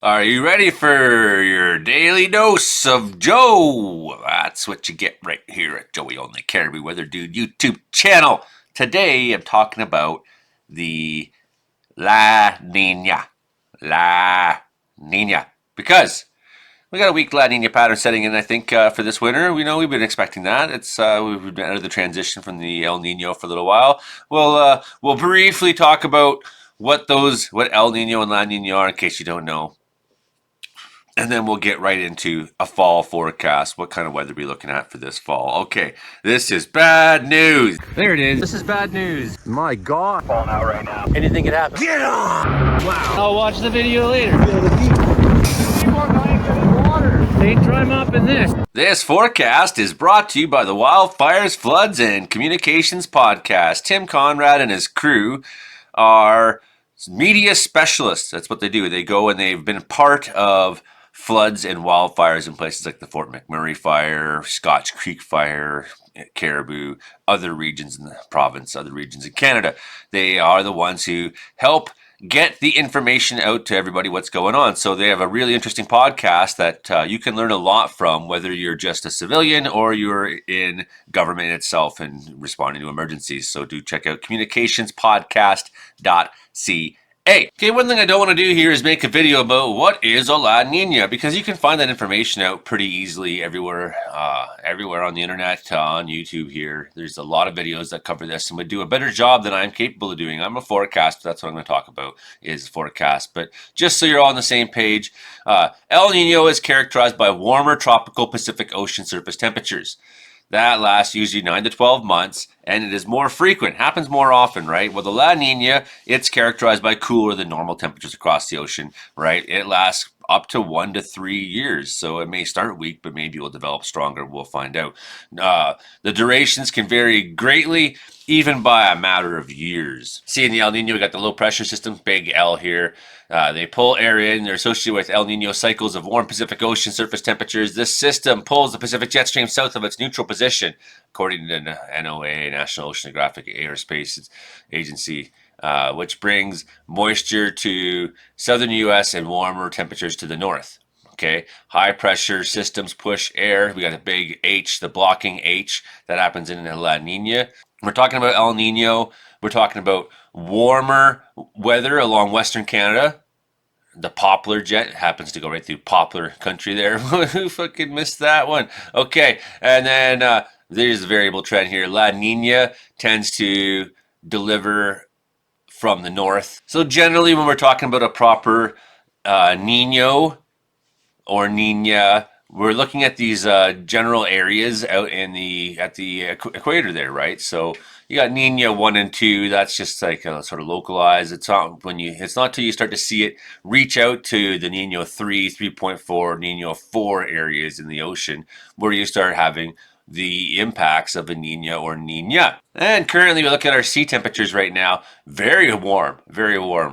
Are you ready for your daily dose of Joe? That's what you get right here at Joey Only Caribou Weather Dude YouTube channel. Today I'm talking about the La Nina. La Nina. Because we got a weak La Nina pattern setting in, I think, for this winter. We've been expecting that. We've been out of the transition from the El Nino for a little while. We'll briefly talk about what El Nino and La Nina are, in case you don't know. And then we'll get right into a fall forecast. What kind of weather are we looking at for this fall? Okay, this is bad news. There it is. This is bad news. My God. Falling out right now. Anything could happen. Get on! Wow. I'll watch the video later. Ain't try mopping this. This forecast is brought to you by the Wildfires, Floods, and Communications podcast. Tim Conrad and his crew are media specialists. That's what they do. They go and they've been part of floods and wildfires in places like the Fort McMurray fire, Scotch Creek fire, Caribou, other regions in the province, other regions in Canada. They are the ones who help get the information out to everybody what's going on. So they have a really interesting podcast that you can learn a lot from, whether you're just a civilian or you're in government itself and responding to emergencies. So do check out communicationspodcast.ca. Okay, one thing I don't want to do here is make a video about what is a La Nina, because you can find that information out pretty easily everywhere on the internet, on YouTube here. There's a lot of videos that cover this and would do a better job than I'm capable of doing. I'm a forecaster, that's what I'm going to talk about, is forecast. But just so you're all on the same page, El Nino is characterized by warmer tropical Pacific Ocean surface temperatures. That lasts usually 9 to 12 months, and it is more frequent, happens more often, right? Well, the La Nina, it's characterized by cooler than normal temperatures across the ocean, right? It lasts up to 1 to 3 years, so it may start weak, but maybe it will develop stronger. We'll find out. The durations can vary greatly, even by a matter of years. See, in the El Nino, we got the low pressure system, big L here. They pull air in. They're associated with El Nino cycles of warm Pacific Ocean surface temperatures. This system pulls the Pacific jet stream south of its neutral position, according to the NOAA, National Oceanographic Airspace Agency, which brings moisture to southern U.S. and warmer temperatures to the north. Okay, high pressure systems push air. We got a big H, the blocking H that happens in La Nina. We're talking about El Nino. We're talking about warmer weather along Western Canada. The Poplar jet happens to go right through Poplar country there. Who fucking missed that one? Okay, and then there's the variable trend here. La Nina tends to deliver from the north. So generally when we're talking about a proper Niño or Niña, we're looking at these general areas out at the equator there, right? So you got Niña 1 and 2. That's just like sort of localized. It's not till you start to see it reach out to the Niño 3, 3.4, Niño 4 areas in the ocean where you start having the impacts of a Niña or Niña. And currently we look at our sea temperatures right now. Very warm,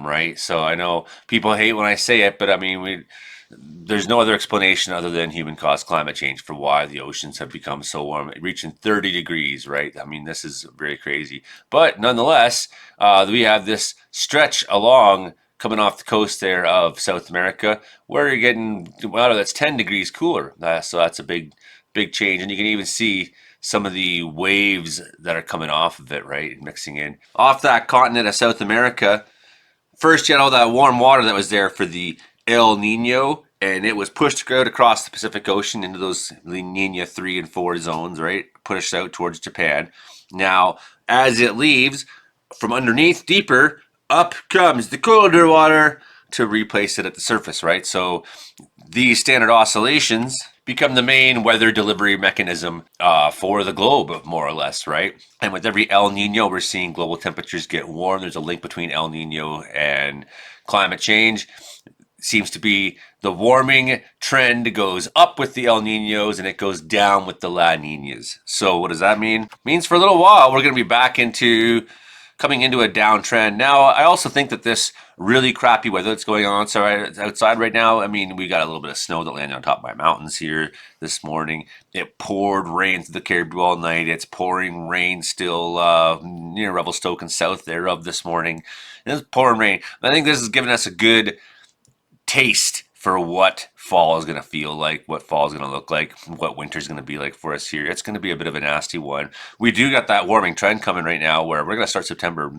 right? So I know people hate when I say it, but I mean, there's no other explanation other than human-caused climate change for why the oceans have become so warm, reaching 30 degrees, right? I mean, this is very crazy. But nonetheless, we have this stretch along coming off the coast there of South America where you're getting, well, that's 10 degrees cooler. So that's a big change. And you can even see some of the waves that are coming off of it, right? Mixing in. Off that continent of South America, first you had all that warm water that was there for the El Nino, and it was pushed out across the Pacific Ocean into those Niña 3 and 4 zones, right? Pushed out towards Japan. Now, as it leaves, from underneath deeper, up comes the colder water to replace it at the surface, right? So these standard oscillations become the main weather delivery mechanism for the globe, more or less, right? And with every El Nino, we're seeing global temperatures get warm. There's a link between El Nino and climate change. Seems to be the warming trend goes up with the El Ninos and it goes down with the La Ninas. So what does that mean? It means for a little while we're going to be coming into a downtrend. Now, I also think that this really crappy weather that's going on outside right now, I mean, we got a little bit of snow that landed on top of my mountains here this morning. It poured rain through the Caribou all night. It's pouring rain still near Revelstoke and south thereof this morning. It's pouring rain. I think this is giving us a good taste for what fall is going to feel like, what fall is going to look like, what winter is going to be like for us here. It's going to be a bit of a nasty one. We do got that warming trend coming right now where we're going to start September,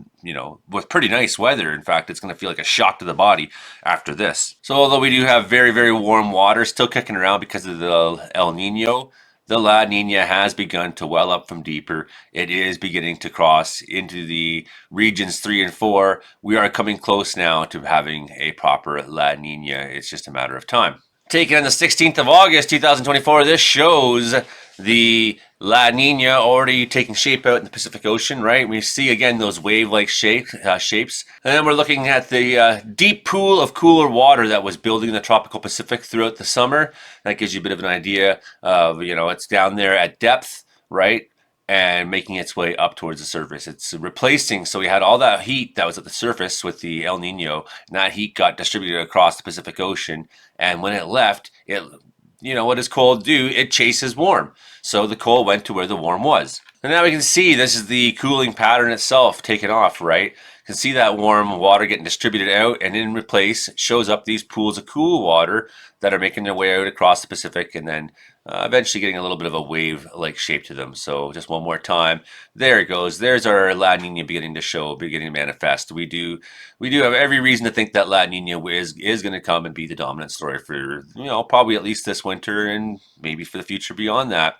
with pretty nice weather. In fact, it's going to feel like a shock to the body after this. So although we do have very, very warm water still kicking around because of the El Nino, the La Nina has begun to well up from deeper. It is beginning to cross into the regions 3 and 4. We are coming close now to having a proper La Nina. It's just a matter of time. Taken on the 16th of August, 2024, this shows the La Nina already taking shape out in the Pacific Ocean, right? We see again those wave-like shapes. And then we're looking at the deep pool of cooler water that was building in the tropical Pacific throughout the summer. That gives you a bit of an idea of, it's down there at depth, right? And making its way up towards the surface. It's replacing, so we had all that heat that was at the surface with the El Nino, and that heat got distributed across the Pacific Ocean. And when it left, what does cold do? It chases warm. So the cold went to where the warm was. And now we can see this is the cooling pattern itself taken off, right? You can see that warm water getting distributed out, and in replace shows up these pools of cool water that are making their way out across the Pacific, and then eventually getting a little bit of a wave-like shape to them. So just one more time. There it goes. There's our La Nina beginning to manifest. We do have every reason to think that La Nina is going to come and be the dominant story for, probably at least this winter and maybe for the future beyond that.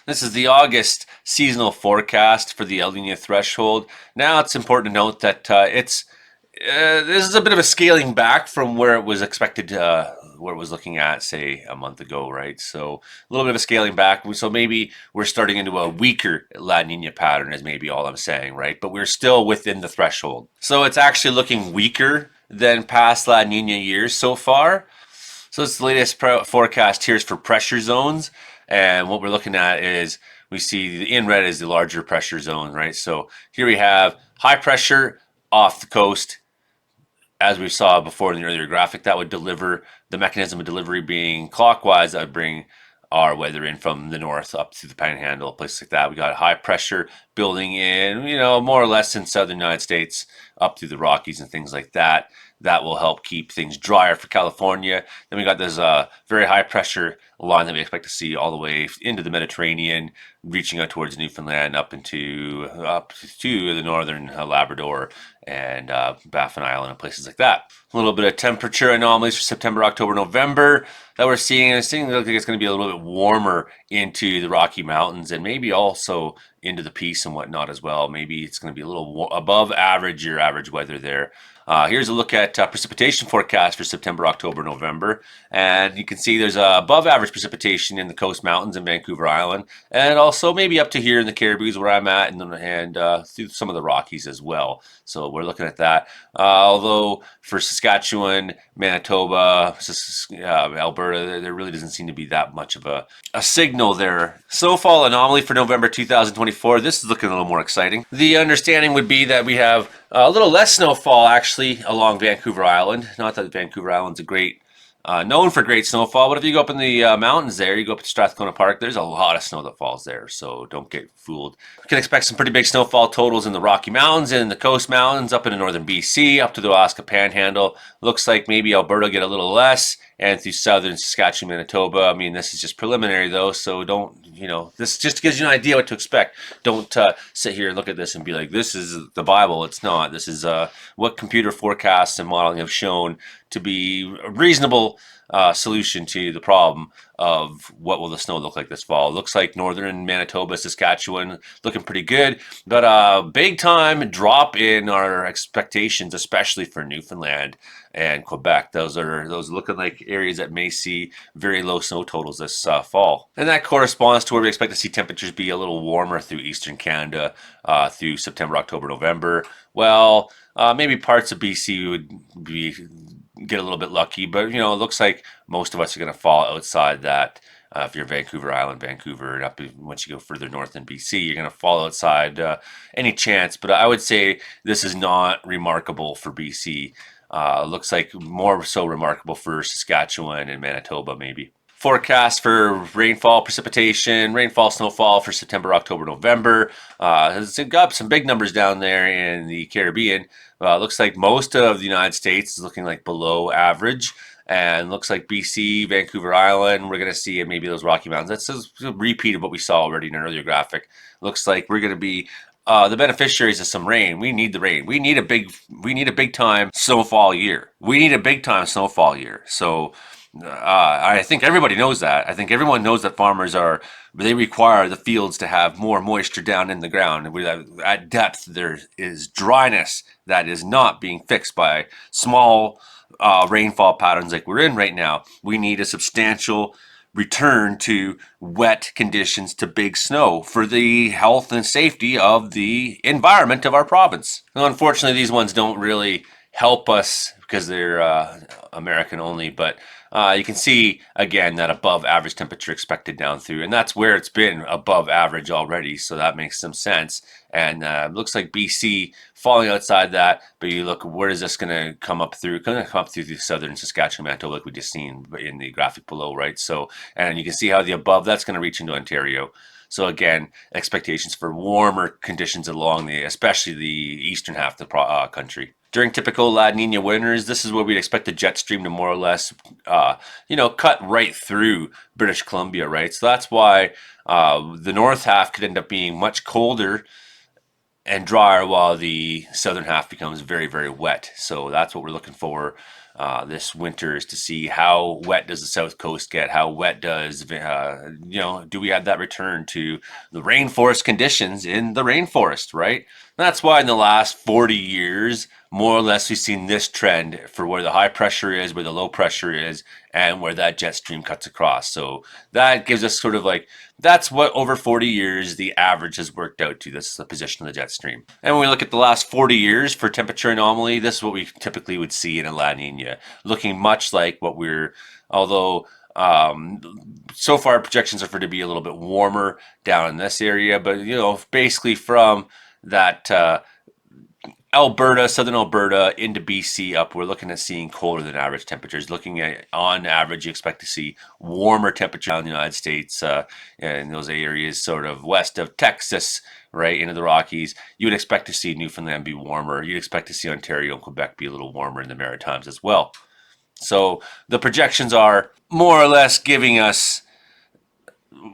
This is the August seasonal forecast for the El Nino threshold. Now it's important to note that this is a bit of a scaling back from where it was expected, where it was looking at, say, a month ago, right? So a little bit of a scaling back. So maybe we're starting into a weaker La Nina pattern is maybe all I'm saying, right? But we're still within the threshold. So it's actually looking weaker than past La Nina years so far. So it's the latest forecast here is for pressure zones. And what we're looking at is we see in red is the larger pressure zone, right? So here we have high pressure off the coast, as we saw before in the earlier graphic. That would deliver, the mechanism of delivery being clockwise, that would bring our weather in from the north up to the Panhandle, places like that. We got high pressure building in, more or less in southern United States, up through the Rockies and things like that. That will help keep things drier for California. Then we got this very high pressure line that we expect to see all the way into the Mediterranean, reaching out towards Newfoundland up to the northern Labrador and Baffin Island and places like that. A little bit of temperature anomalies for September, October, November that we're seeing. And it's seeming like it's going to be a little bit warmer into the Rocky Mountains and maybe also into the Peace and whatnot as well. Maybe it's going to be a little above average, your average weather there. Here's a look at precipitation forecast for September, October, November. And you can see there's above average precipitation in the Coast Mountains and Vancouver Island. And also maybe up to here in the Caribbees where I'm at, and through some of the Rockies as well. So we're looking at that. Although for Saskatchewan, Manitoba, Alberta, there really doesn't seem to be that much of a signal there. Snowfall anomaly for November 2024. This is looking a little more exciting. The understanding would be that we have a little less snowfall actually along Vancouver Island. Not that Vancouver Island's a great known for great snowfall, but if you go up in the mountains there, you go up to Strathcona Park, there's a lot of snow that falls there, so don't get fooled. You can expect some pretty big snowfall totals in the Rocky Mountains and the Coast Mountains, up into northern BC, up to the Alaska Panhandle. Looks like maybe Alberta will get a little less, and through southern Saskatchewan, Manitoba. I mean, this is just preliminary though, so don't, this just gives you an idea what to expect. Don't sit here and look at this and be like, this is the Bible. It's not. This is what computer forecasts and modeling have shown to be a reasonable solution to the problem of what will the snow look like this fall. It looks like northern Manitoba, Saskatchewan looking pretty good, but a big time drop in our expectations, especially for Newfoundland and Quebec. Those looking like areas that may see very low snow totals this fall. And that corresponds to where we expect to see temperatures be a little warmer through eastern Canada through September, October, November. Well, maybe parts of BC would get a little bit lucky, but it looks like most of us are going to fall outside that. If you're Vancouver Island, Vancouver, and up once you go further north in BC, you're going to fall outside any chance. But I would say this is not remarkable for BC. Looks like more so remarkable for Saskatchewan and Manitoba, maybe. Forecast for rainfall, precipitation, rainfall, snowfall for September, October, November. It's got some big numbers down there in the Caribbean. Looks like most of the United States is looking like below average. And looks like BC, Vancouver Island, we're going to see maybe those Rocky Mountains. That's a repeat of what we saw already in an earlier graphic. Looks like we're going to be the beneficiaries of some rain. We need the rain. We need a big time snowfall year. We need a big time snowfall year. So I think everybody knows that. I think everyone knows that they require the fields to have more moisture down in the ground. At depth, there is dryness that is not being fixed by small rainfall patterns like we're in right now. We need a substantial return to wet conditions, to big snow, for the health and safety of the environment of our province. Now, unfortunately, these ones don't really help us because they're American only, but you can see again that above average temperature expected down through, and that's where it's been above average already, so that makes some sense. And looks like BC falling outside that, but you look, where is this going to come up through? It's going to come up through the southern Saskatchewan Manitoba, like we just seen in the graphic below, right? So, and you can see how the above that's going to reach into Ontario. So again, expectations for warmer conditions along especially the eastern half of the country. During typical La Nina winters, this is where we'd expect the jet stream to more or less, cut right through British Columbia, right? So that's why the north half could end up being much colder and drier, while the southern half becomes very, very wet. So that's what we're looking for this winter, is to see how wet does the south coast get, how wet does, do we have that return to the rainforest conditions in the rainforest, right? That's why in the last 40 years, more or less, we've seen this trend for where the high pressure is, where the low pressure is, and where that jet stream cuts across. So that gives us sort of like, that's what over 40 years the average has worked out to. This is the position of the jet stream. And when we look at the last 40 years for temperature anomaly, this is what we typically would see in a La Nina, looking much like what although so far projections are for it to be a little bit warmer down in this area, but basically from that southern Alberta into BC up, we're looking at seeing colder than average temperatures. Looking at, on average, you expect to see warmer temperatures in the United States, in those areas sort of west of Texas, right into the Rockies. You would expect to see Newfoundland be warmer. You'd expect to see Ontario and Quebec be a little warmer in the Maritimes as well. So the projections are more or less giving us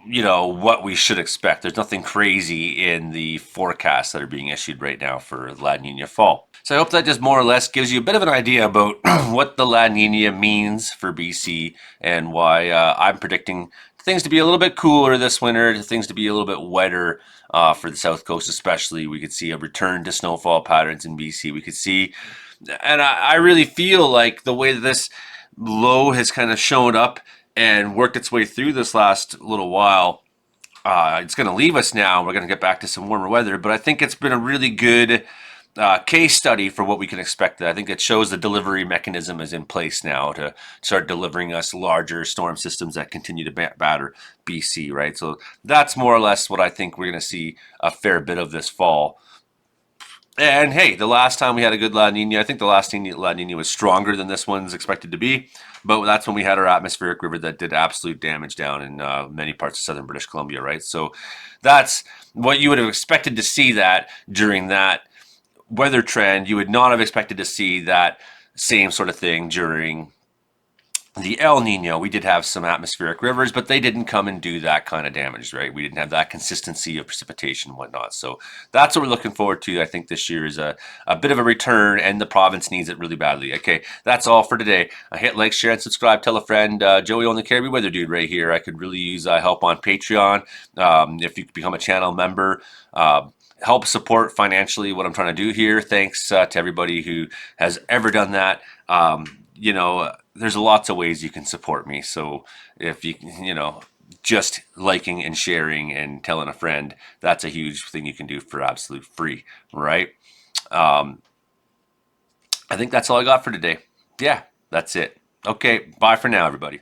what we should expect. There's nothing crazy in the forecasts that are being issued right now for La Nina fall. So I hope that just more or less gives you a bit of an idea about what the La Nina means for BC, and why I'm predicting things to be a little bit cooler this winter, things to be a little bit wetter for the south coast especially. We could see a return to snowfall patterns in BC. We could see, and I really feel like the way that this low has kind of shown up and worked its way through this last little while, it's going to leave us now. We're going to get back to some warmer weather, but I think it's been a really good case study for what we can expect. I think it shows the delivery mechanism is in place now to start delivering us larger storm systems that continue to batter BC, right? So that's more or less what I think we're going to see a fair bit of this fall. And hey, the last time we had a good La Nina, I think the last La Nina was stronger than this one's expected to be. But that's when we had our atmospheric river that did absolute damage down in many parts of southern British Columbia, right? So that's what you would have expected to see that during that weather trend. You would not have expected to see that same sort of thing during the El Nino. We did have some atmospheric rivers, but they didn't come and do that kind of damage, right? We didn't have that consistency of precipitation and whatnot. So that's what we're looking forward to. I think this year is a bit of a return, and the province needs it really badly. Okay, that's all for today. Hit like, share, and subscribe. Tell a friend. Joey Only Carry Weather Dude right here. I could really use help on Patreon. If you become a channel member, help support financially what I'm trying to do here. Thanks to everybody who has ever done that. There's lots of ways you can support me. So if just liking and sharing and telling a friend, that's a huge thing you can do for absolute free, right? I think that's all I got for today. Yeah, that's it. Okay, bye for now, everybody.